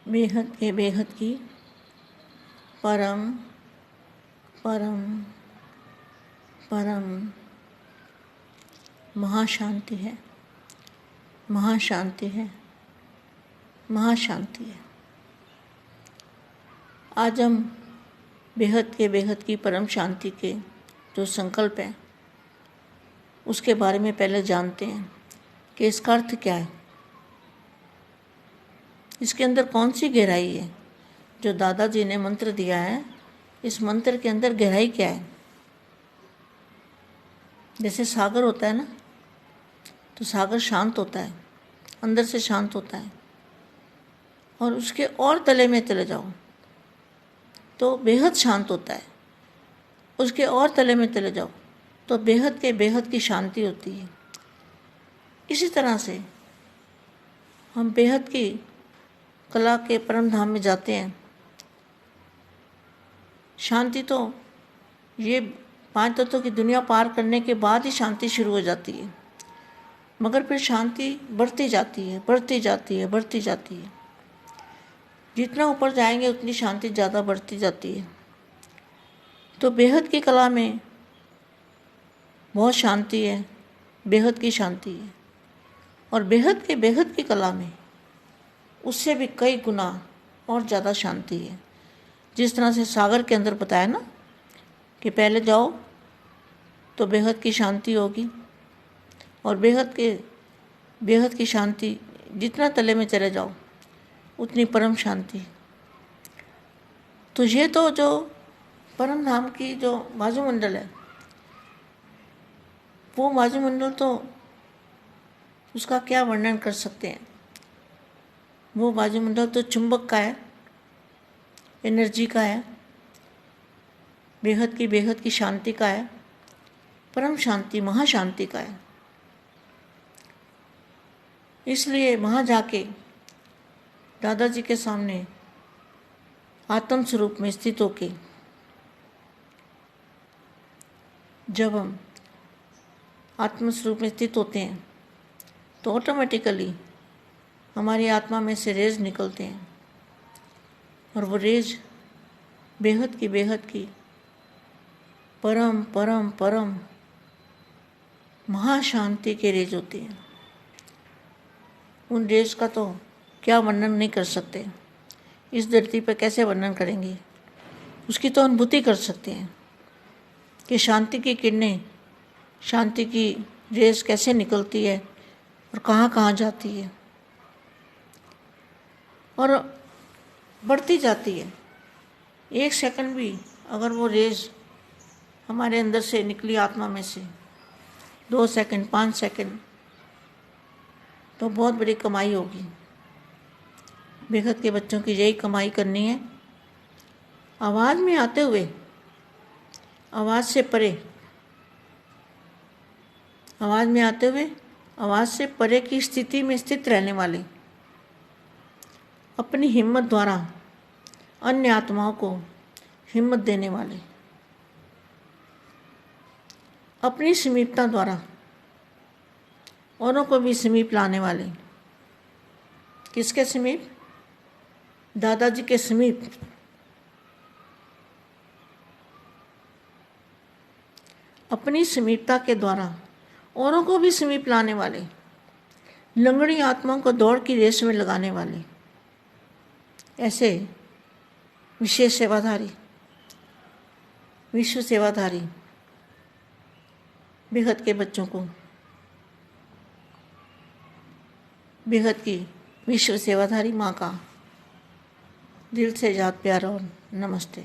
बेहद के बेहद की परम परम परम महाशांति है, महाशांति है, महाशांति है। आज हम बेहद के बेहद की परम शांति के जो संकल्प है उसके बारे में पहले जानते हैं कि इसका अर्थ क्या है, इसके अंदर कौन सी गहराई है। जो दादाजी ने मंत्र दिया है, इस मंत्र के अंदर गहराई क्या है। जैसे सागर होता है ना, तो सागर शांत होता है, अंदर से शांत होता है, और उसके और तले में चले जाओ तो बेहद शांत होता है। उसके और तले में चले जाओ तो बेहद के बेहद की शांति होती है। इसी तरह से हम बेहद की कला के परम धाम में जाते हैं। शांति तो ये 5 तत्वों की दुनिया पार करने के बाद ही शांति शुरू हो जाती है, मगर फिर शांति बढ़ती जाती है, बढ़ती जाती है, बढ़ती जाती है। जितना ऊपर जाएंगे उतनी शांति ज़्यादा बढ़ती जाती है। तो बेहद की कला में बहुत शांति है, बेहद की शांति है, और बेहद के बेहद की कला में उससे भी कई गुना और ज़्यादा शांति है। जिस तरह से सागर के अंदर बताया ना कि पहले जाओ तो बेहद की शांति होगी, और बेहद की शांति जितना तले में चले जाओ उतनी परम शांति। तो ये तो जो परम धाम की जो वायुमंडल है, वो वायुमंडल तो उसका क्या वर्णन कर सकते हैं। वो वायुमंडल तो चुंबक का है, एनर्जी का है, बेहद की शांति का है, परम शांति महाशांति का है। इसलिए वहाँ जाके दादाजी के सामने आत्म स्वरूप में स्थित होके जब हम आत्म स्वरूप में स्थित होते हैं तो ऑटोमेटिकली हमारी आत्मा में से रेज निकलते हैं, और वो रेज बेहद की परम परम परम महाशांति के रेज होती हैं। उन रेज का तो क्या वर्णन नहीं कर सकते, इस धरती पर कैसे वर्णन करेंगे। उसकी तो अनुभूति कर सकते हैं कि शांति की किरणें, शांति की रेस कैसे निकलती है और कहाँ कहाँ जाती है और बढ़ती जाती है। 1 सेकंड भी अगर वो रेस हमारे अंदर से निकली आत्मा में से, 2 सेकंड 5 सेकंड, तो बहुत बड़ी कमाई होगी। बेहद के बच्चों की यही कमाई करनी है। आवाज़ में आते हुए आवाज़ से परे, आवाज़ में आते हुए आवाज़ से परे की स्थिति में स्थित रहने वाले, अपनी हिम्मत द्वारा अन्य आत्माओं को हिम्मत देने वाले, अपनी समीपता द्वारा औरों को भी समीप लाने वाले। किसके समीप? दादाजी के समीप। अपनी समीपता के द्वारा औरों को भी समीप लाने वाले, लंगड़ी आत्माओं को दौड़ की रेस में लगाने वाले, ऐसे विशेष सेवाधारी, विश्व सेवाधारी बेहद के बच्चों को बेहद की विश्व सेवाधारी माँ का दिल से याद प्यार और नमस्ते।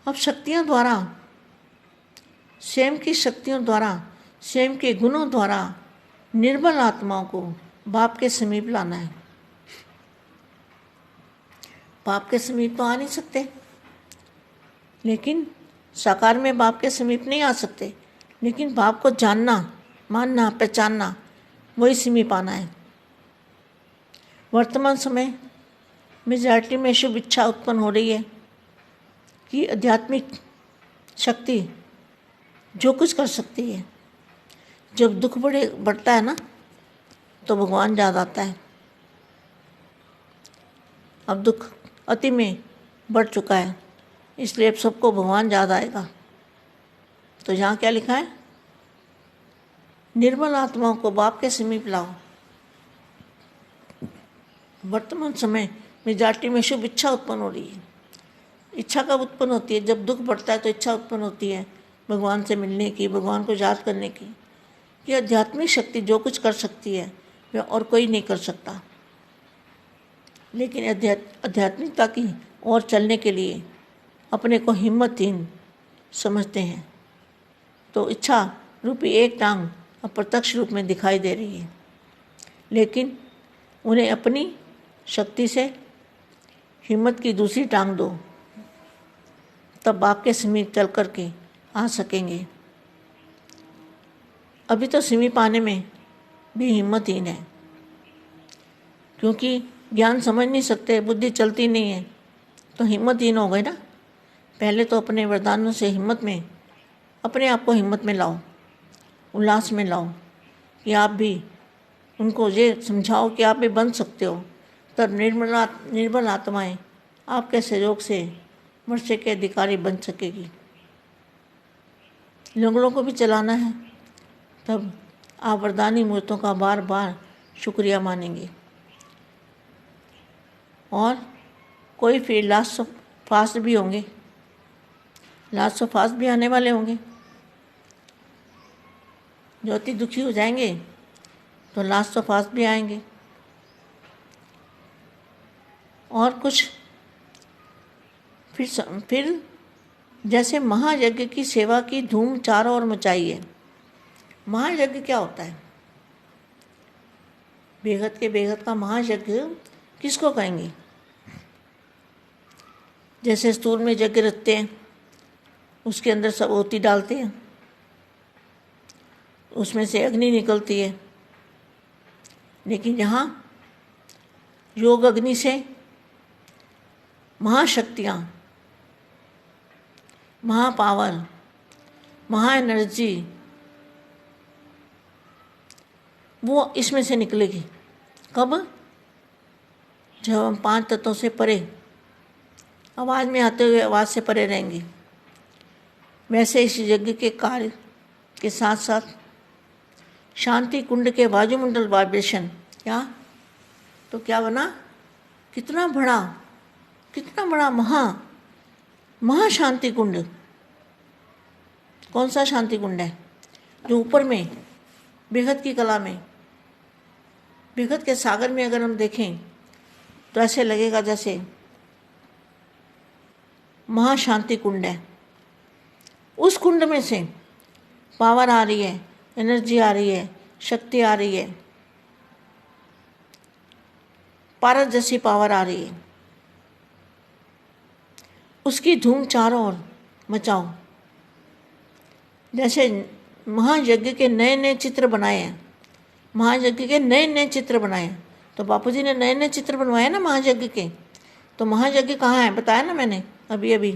अब शक्तियों द्वारा, स्वयं की शक्तियों द्वारा, स्वयं के गुणों द्वारा निर्बल आत्माओं को बाप के समीप लाना है। बाप के समीप तो आ नहीं सकते, लेकिन साकार में बाप के समीप नहीं आ सकते, लेकिन बाप को जानना, मानना, पहचानना, वही समीप आना है। वर्तमान समय मेजॉरिटी में शुभ इच्छा उत्पन्न हो रही है कि आध्यात्मिक शक्ति जो कुछ कर सकती है। जब दुख बढ़ता है ना, तो भगवान याद आता है। अब दुख अति में बढ़ चुका है, इसलिए अब सबको भगवान याद आएगा। तो यहाँ क्या लिखा है? निर्मल आत्माओं को बाप के समीप लाओ। वर्तमान समय मेजॉरिटी में शुभ इच्छा उत्पन्न हो रही है। इच्छा कब उत्पन्न होती है? जब दुख बढ़ता है तो इच्छा उत्पन्न होती है भगवान से मिलने की, भगवान को याद करने की। ये आध्यात्मिक शक्ति जो कुछ कर सकती है वह और कोई नहीं कर सकता। लेकिन आध्यात्मिकता की ओर चलने के लिए अपने को हिम्मतहीन समझते हैं, तो इच्छा रूपी एक टांग अप्रत्यक्ष रूप में दिखाई दे रही है। लेकिन उन्हें अपनी शक्ति से हिम्मत की दूसरी टांग दो, तब बाप के समीप चल कर के आ सकेंगे। अभी तो समीप आने में भी हिम्मतहीन है, क्योंकि ज्ञान समझ नहीं सकते, बुद्धि चलती नहीं है, तो हिम्मतहीन हो गए ना। पहले तो अपने वरदानों से हिम्मत में, अपने आप को हिम्मत में लाओ, उल्लास में लाओ, कि आप भी उनको ये समझाओ कि आप भी बन सकते हो। तब निर्मल आत्माएं आपके सहयोग से मनुष्य के अधिकारी बन सकेगी। लंगड़ों को भी चलाना है, तब आप वरदानी मूर्तों का बार बार शुक्रिया मानेंगे। और कोई फिर लास्ट ऑफ फास्ट भी होंगे, लास्ट ऑफ फास्ट भी आने वाले होंगे। जो अति दुखी हो जाएंगे तो लास्ट ऑफ फास्ट भी आएंगे। और कुछ फिर जैसे महायज्ञ की सेवा की धूम चारों ओर मचाई है। महायज्ञ क्या होता है? बेहद के बेहद का महायज्ञ किसको कहेंगे? जैसे स्तूल में यज्ञ रखते हैं, उसके अंदर सब ओती डालते हैं, उसमें से अग्नि निकलती है। लेकिन यहाँ योग अग्नि से महाशक्तियाँ, महापावर, महा एनर्जी वो इसमें से निकलेगी। कब? जब हम 5 तत्वों से परे, आवाज़ में आते हुए आवाज़ से परे रहेंगे। वैसे इस यज्ञ के कार्य के साथ साथ शांति कुंड के वायुमंडल वाइब्रेशन, क्या तो क्या बना? कितना बड़ा महाशांति कुंड। कौन सा शांति कुंड है? जो ऊपर में बेहद की कला में, बेहद के सागर में अगर हम देखें तो ऐसे लगेगा जैसे महाशांति कुंड है। उस कुंड में से पावर आ रही है, एनर्जी आ रही है, शक्ति आ रही है, पारस जैसी पावर आ रही है। उसकी धूम चारों ओर मचाओ। जैसे महायज्ञ के नए नए चित्र बनाए हैं, महायज्ञ के नए नए चित्र बनाए हैं, तो बापूजी ने नए नए चित्र बनवाए ना महायज्ञ के। तो महायज्ञ कहाँ है? बताया ना मैंने अभी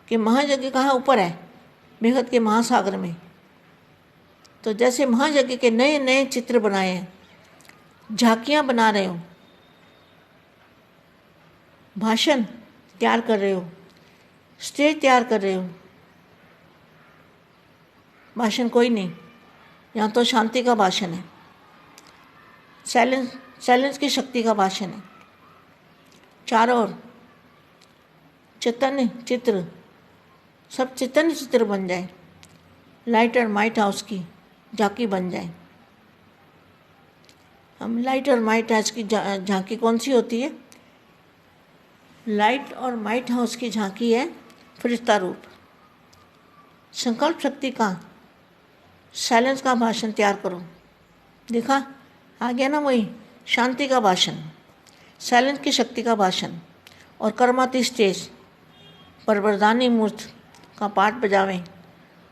कि महायज्ञ कहाँ? ऊपर है, बेहद के महासागर में। तो जैसे महायज्ञ के नए नए चित्र बनाए हैं, झांकियाँ बना रहे हो, भाषण तैयार कर रहे हो, स्टेज तैयार कर रहे हो। भाषण कोई नहीं, यहाँ तो शांति का भाषण है, साइलेंस की शक्ति का भाषण है। चारों ओर चैतन्य चित्र, सब चैतन्य चित्र बन जाए, लाइट और माइट हाउस की झांकी बन जाए। हम लाइट और माइट हाउस की झांकी कौन सी होती है? लाइट और माइट हाउस की झांकी है फरिश्ता रूप। संकल्प शक्ति का, साइलेंस का भाषण तैयार करो। देखा आ गया ना, वही शांति का भाषण, साइलेंस की शक्ति का भाषण। और कर्माती स्टेज पर वरदानी मूर्त का पाठ बजावें,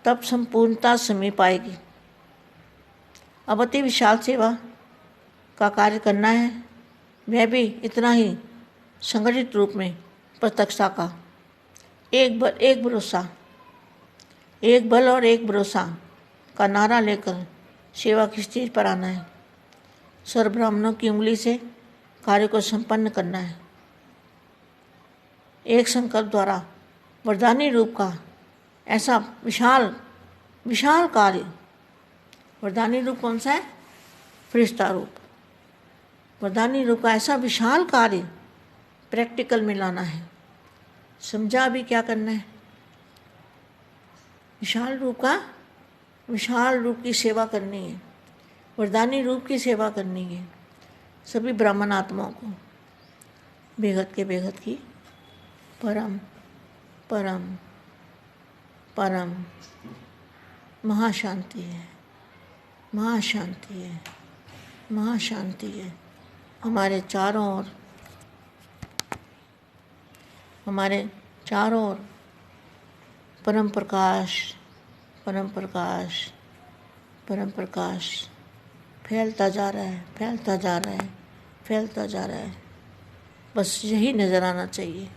तब संपूर्णता समीप आएगी। अब अति विशाल सेवा का कार्य करना है, वह भी इतना ही संगठित रूप में प्रत्यक्षता का। एक भरोसा, एक बल और एक भरोसा का नारा लेकर सेवा की स्टेज पर आना है। सर्व ब्राह्मणों की उंगली से कार्य को संपन्न करना है। एक संकल्प द्वारा वरदानी रूप का ऐसा विशाल कार्य, वरदानी रूप कौन सा है? फरिश्ता रूप। वरदानी रूप का ऐसा विशाल कार्य प्रैक्टिकल में लाना है। समझा अभी क्या करना है? विशाल रूप की सेवा करनी है, वरदानी रूप की सेवा करनी है सभी ब्राह्मण आत्माओं को। बेहद के बेहद की परम परम परम महाशांति है, महाशांति है, महाशांति है। हमारे चारों ओर परम प्रकाश, परम प्रकाश, परम प्रकाश फैलता जा रहा है, फैलता जा रहा है, फैलता जा रहा है। बस यही नज़र आना चाहिए।